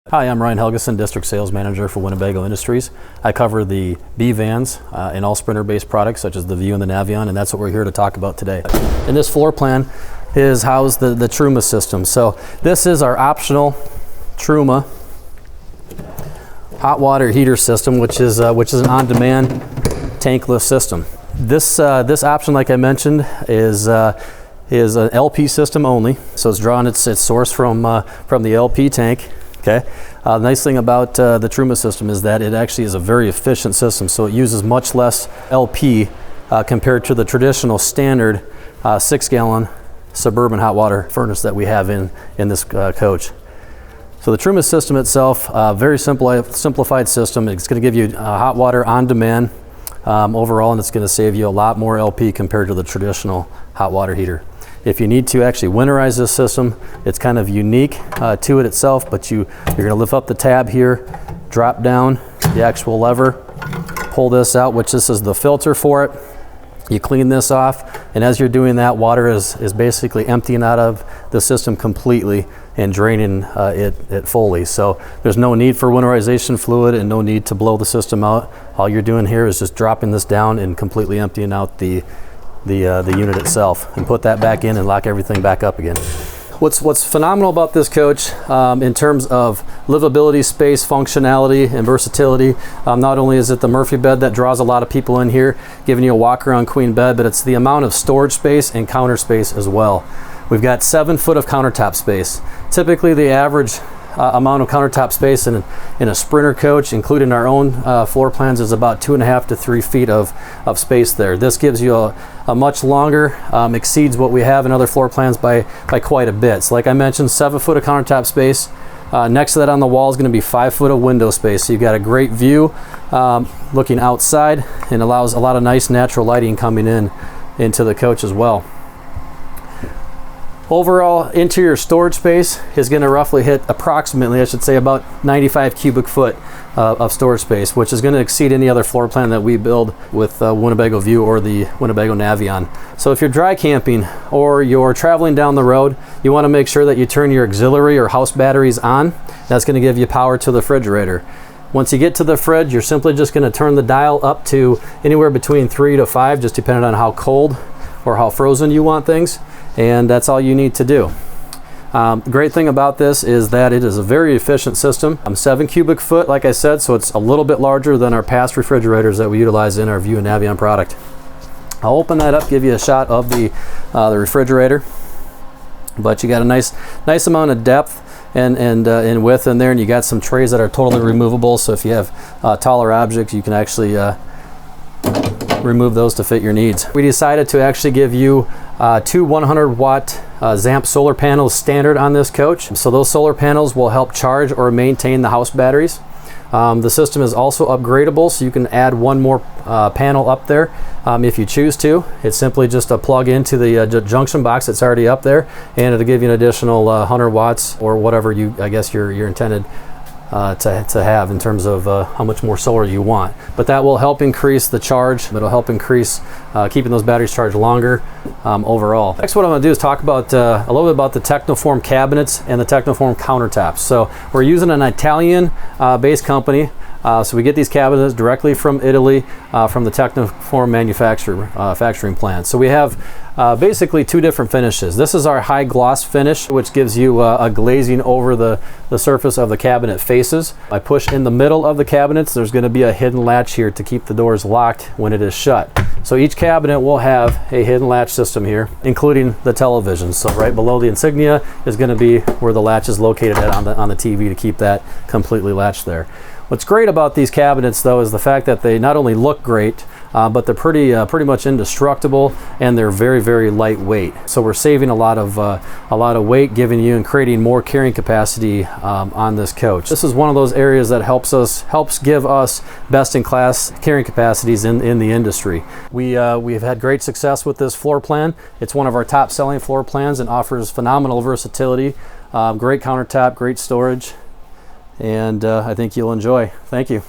Hi, I'm Ryan Helgeson, District Sales Manager for Winnebago Industries. I cover the B vans and all Sprinter-based products such as the View and the Navion, and that's what we're here to talk about today. In this floor plan is housed the Truman System. So this is our optional Truman hot water heater system, which is an on-demand tankless system. This option, like I mentioned, is an LP system only. So it's drawing its source from the LP tank. Okay. The nice thing about the Truman system is that it actually is a very efficient system. So it uses much less LP compared to the traditional standard 6-gallon Suburban hot water furnace that we have in this coach. So the Truman system itself, very simplified system. It's going to give you hot water on demand overall, and it's going to save you a lot more LP compared to the traditional hot water heater. If you need to actually winterize this system, it's kind of unique to it itself, but you're going to lift up the tab here, drop down the actual lever, pull this out, which this is the filter for it. You clean this off, and as you're doing that, water is basically emptying out of the system completely and draining it fully. So there's no need for winterization fluid and no need to blow the system out. All you're doing here is just dropping this down and completely emptying out the unit itself, and put that back in and lock everything back up again. What's phenomenal about this coach in terms of livability, space, functionality, and versatility, not only is it the Murphy bed that draws a lot of people in here, giving you a walk around queen bed, but it's the amount of storage space and counter space as well. We've got 7 foot of countertop space. Typically the average amount of countertop space in a Sprinter coach, including our own floor plans, is about 2.5 to 3 feet of space there. This gives you a much longer, exceeds what we have in other floor plans by quite a bit. So like I mentioned, 7 foot of countertop space. Next to that on the wall is going to be 5 foot of window space. So you've got a great view looking outside, and allows a lot of nice natural lighting coming into the coach as well. Overall interior storage space is going to roughly hit approximately, I should say, about 95 cubic foot of storage space, which is going to exceed any other floor plan that we build with Winnebago View or the Winnebago Navion. So if you're dry camping or you're traveling down the road, you want to make sure that you turn your auxiliary or house batteries on. That's going to give you power to the refrigerator. Once you get to the fridge, you're simply just going to turn the dial up to anywhere between 3 to 5, just depending on how cold or how frozen you want things. And that's all you need to do. The great thing about this is that it is a very efficient system. 7 cubic foot, like I said, so it's a little bit larger than our past refrigerators that we utilize in our View and Navion product. I'll open that up, give you a shot of the refrigerator. But you got a nice amount of depth and width in there, and you got some trays that are totally removable. So if you have taller objects, you can actually remove those to fit your needs. We decided to actually give you 2 100-watt ZAMP solar panels standard on this coach. So those solar panels will help charge or maintain the house batteries. The system is also upgradable, so you can add one more panel up there if you choose to. It's simply just a plug into the junction box that's already up there, and it'll give you an additional 100 watts or whatever I guess you're intended to have in terms of how much more solar you want. But that will help increase the charge. It'll help increase keeping those batteries charged longer overall. Next, what I'm going to do is talk about a little bit about the Technoform cabinets and the Technoform countertops. So we're using an Italian based company. So we get these cabinets directly from Italy, from the Technoform manufacturing plant. So we have basically 2 different finishes. This is our high gloss finish, which gives you a glazing over the surface of the cabinet faces. I push in the middle of the cabinets. There's going to be a hidden latch here to keep the doors locked when it is shut. So each cabinet will have a hidden latch system here, including the television. So right below the insignia is going to be where the latch is located on the TV to keep that completely latched there. What's great about these cabinets, though, is the fact that they not only look great, but they're pretty much indestructible, and they're very, very lightweight. So we're saving a lot of weight, giving you and creating more carrying capacity on this coach. This is one of those areas that helps give us best-in-class carrying capacities in the industry. We've had great success with this floor plan. It's one of our top-selling floor plans and offers phenomenal versatility, great countertop, great storage, and I think you'll enjoy. Thank you.